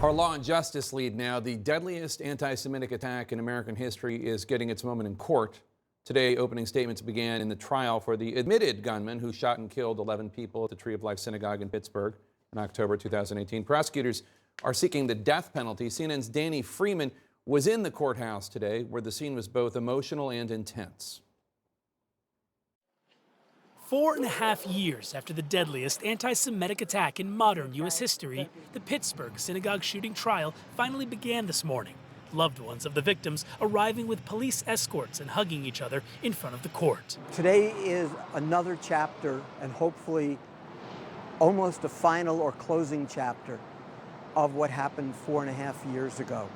Our law and justice lead now. The deadliest anti-Semitic attack in American history is getting its moment in court. Today, opening statements began in the trial for the admitted gunman who shot and killed 11 people at the Tree of Life Synagogue in Pittsburgh in October 2018. Prosecutors are seeking the death penalty. CNN's Danny Freeman was in the courthouse today, where the scene was both emotional and intense. 4.5 years after the deadliest anti-Semitic attack in modern U.S. history, the Pittsburgh synagogue shooting trial finally began this morning. Loved ones of the victims arriving with police escorts and hugging each other in front of the court. Today is another chapter, and hopefully almost a final or closing chapter of what happened 4.5 years ago.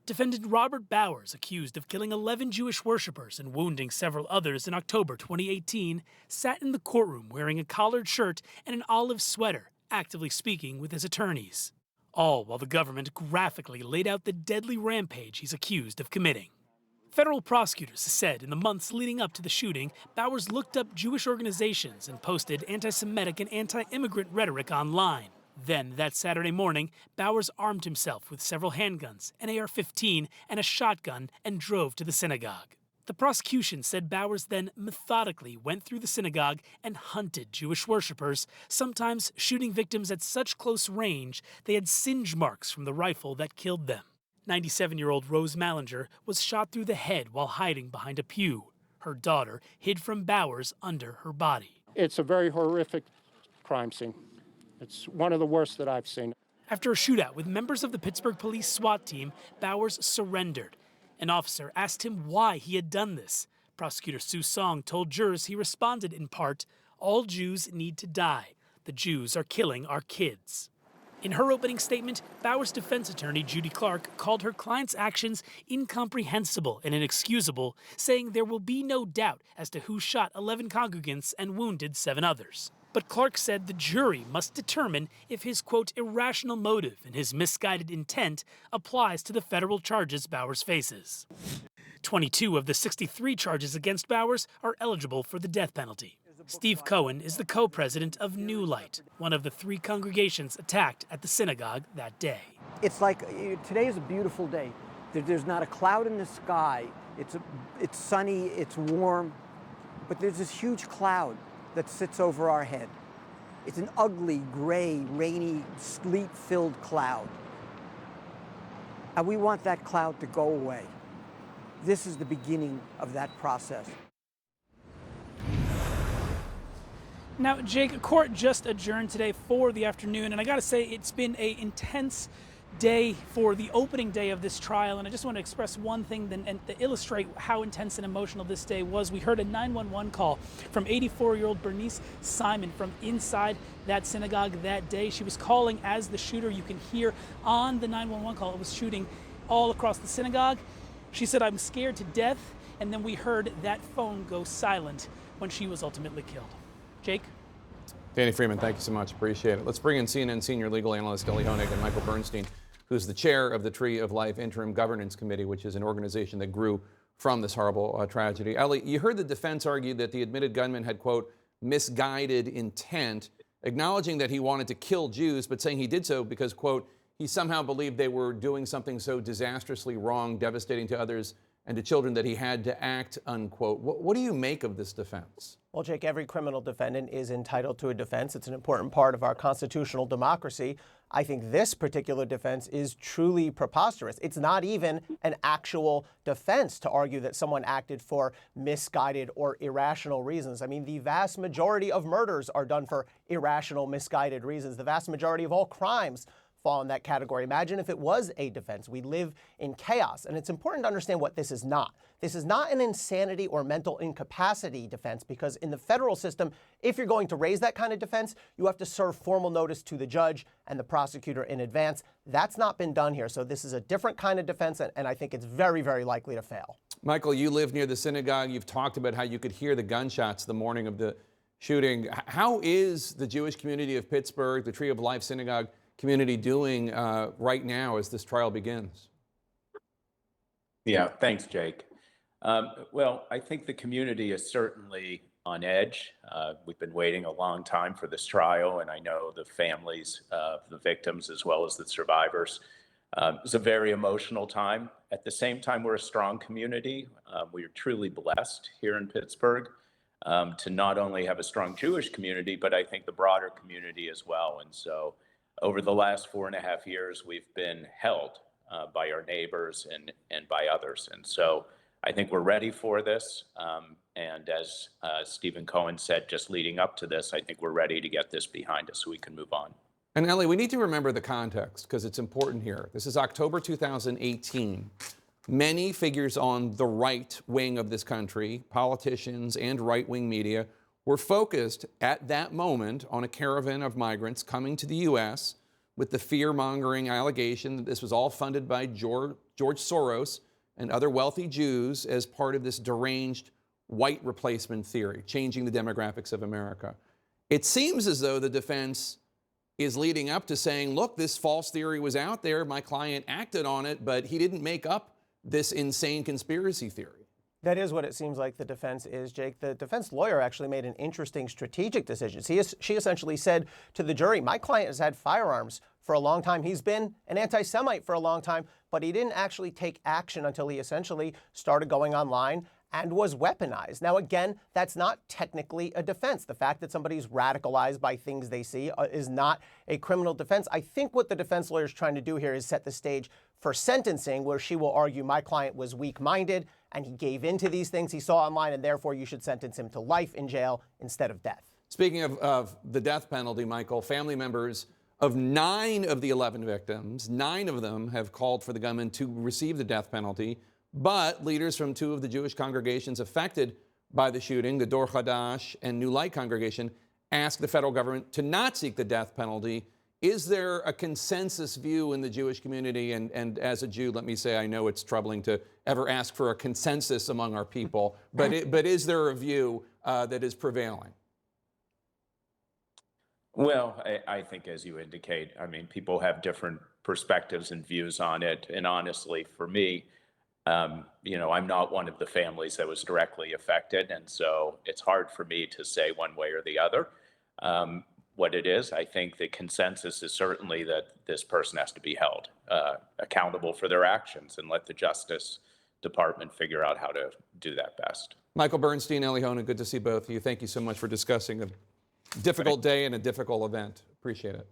Defendant Robert Bowers, accused of killing 11 Jewish worshippers and wounding several others in October 2018, sat in the courtroom wearing a collared shirt and an olive sweater, actively speaking with his attorneys. All while the government graphically laid out the deadly rampage he's accused of committing. Federal prosecutors said in the months leading up to the shooting, Bowers looked up Jewish organizations and posted anti-Semitic and anti-immigrant rhetoric online. Then, that Saturday morning, Bowers armed himself with several handguns, an AR-15, and a shotgun and drove to the synagogue. The prosecution said Bowers then methodically went through the synagogue and hunted Jewish worshippers, sometimes shooting victims at such close range they had singe marks from the rifle that killed them. 97-year-old Rose Mallinger was shot through the head while hiding behind a pew. Her daughter hid from Bowers under her body. It's a very horrific crime scene. It's one of the worst that I've seen. After a shootout with members of the Pittsburgh police SWAT team, Bowers surrendered. An officer asked him why he had done this. Prosecutor Sue Song told jurors he responded in part, "All Jews need to die. The Jews are killing our kids." In her opening statement, Bowers' defense attorney Judy Clark called her client's actions incomprehensible and inexcusable, saying there will be no doubt as to who shot 11 congregants and wounded 7 others. But Clark said the jury must determine if his, quote, irrational motive and his misguided intent applies to the federal charges Bowers faces. 22 of the 63 charges against Bowers are eligible for the death penalty. Steve Cohen is the co-president of New Light, one of the 3 congregations attacked at the synagogue that day. It's like today is a beautiful day. There's not a cloud in the sky. It's sunny, it's warm, but there's this huge cloud that sits over our head. It's an ugly, gray, rainy, sleet-filled cloud. And we want that cloud to go away. This is the beginning of that process. Now, Jake, court just adjourned today for the afternoon, and I gotta say, it's been an intense day for the opening day of this trial, and I just want to express one thing and to illustrate how intense and emotional this day was. We heard a 911 call from 84-year-old Bernice Simon from inside that synagogue that day. She was calling as the shooter. You can hear on the 911 call, it was shooting all across the synagogue. She said, "I'm scared to death," and then we heard that phone go silent when she was ultimately killed. Jake? Danny Freeman, thank you so much. Appreciate it. Let's bring in CNN senior legal analyst Ellie Honig and Michael Bernstein, who's the chair of the Tree of Life Interim Governance Committee, which is an organization that grew from this horrible tragedy. Ellie, you heard the defense argue that the admitted gunman had, quote, misguided intent, acknowledging that he wanted to kill Jews, but saying he did so because, quote, he somehow believed they were doing something so disastrously wrong, devastating to others and to children that he had to act, unquote. What do you make of this defense? Well, Jake, every criminal defendant is entitled to a defense. It's an important part of our constitutional democracy. I think this particular defense is truly preposterous. It's not even an actual defense to argue that someone acted for misguided or irrational reasons. I mean, the vast majority of murders are done for irrational, misguided reasons. The vast majority of all crimes fall in that category. Imagine if it was a defense. We live in chaos, and it's important to understand what this is not. This is not an insanity or mental incapacity defense, because in the federal system, if you're going to raise that kind of defense, you have to serve formal notice to the judge and the prosecutor in advance. That's not been done here, so this is a different kind of defense, and I think it's very, very likely to fail. Michael, you live near the synagogue. You've talked about how you could hear the gunshots the morning of the shooting. How is the Jewish community of Pittsburgh, the Tree of Life Synagogue community, doing right now as this trial begins? Yeah, thanks, Jake. Well, I think the community is certainly on edge. We've been waiting a long time for this trial, and I know the families of the victims as well as the survivors. It's a very emotional time. At the same time, we're a strong community. We are truly blessed here in Pittsburgh to not only have a strong Jewish community, but I think the broader community as well. And so over the last 4.5 years, we've been held by our neighbors and by others. And so I think we're ready for this. And as Stephen Cohen said, just leading up to this, I think we're ready to get this behind us so we can move on. And Ellie, we need to remember the context because it's important here. This is October 2018. Many figures on the right wing of this country, politicians and right-wing media, were focused at that moment on a caravan of migrants coming to the U.S. with the fear-mongering allegation that this was all funded by George Soros and other wealthy Jews as part of this deranged white replacement theory, changing the demographics of America. It seems as though the defense is leading up to saying, look, this false theory was out there, my client acted on it, but he didn't make up this insane conspiracy theory. That is what it seems like the defense is, Jake. The defense lawyer actually made an interesting strategic decision. She essentially said to the jury, my client has had firearms for a long time. He's been an anti-Semite for a long time, but he didn't actually take action until he essentially started going online and was weaponized. Now, again, that's not technically a defense. The fact that somebody's radicalized by things they see is not a criminal defense. I think what the defense lawyer is trying to do here is set the stage for sentencing, where she will argue my client was weak-minded and he gave in to these things he saw online, and therefore you should sentence him to life in jail instead of death. Speaking of the death penalty, Michael, family members of 9 of the 11 victims, 9 of them have called for the gunman to receive the death penalty. But leaders from 2 of the Jewish congregations affected by the shooting, the Dor Hadash and New Light congregation, asked the federal government to not seek the death penalty. Is there a consensus view in the Jewish community? And as a Jew, let me say, I know it's troubling to ever ask for a consensus among our people, but is there a view that is prevailing? Well, I think as you indicate, I mean, people have different perspectives and views on it. And honestly, for me, I'm not one of the families that was directly affected, and so it's hard for me to say one way or the other. What it is, I think the consensus is certainly that this person has to be held accountable for their actions and let the Justice Department figure out how to do that best. Michael Bernstein, Ellie Honig, good to see both of you. Thank you so much for discussing a difficult day and a difficult event. Appreciate it.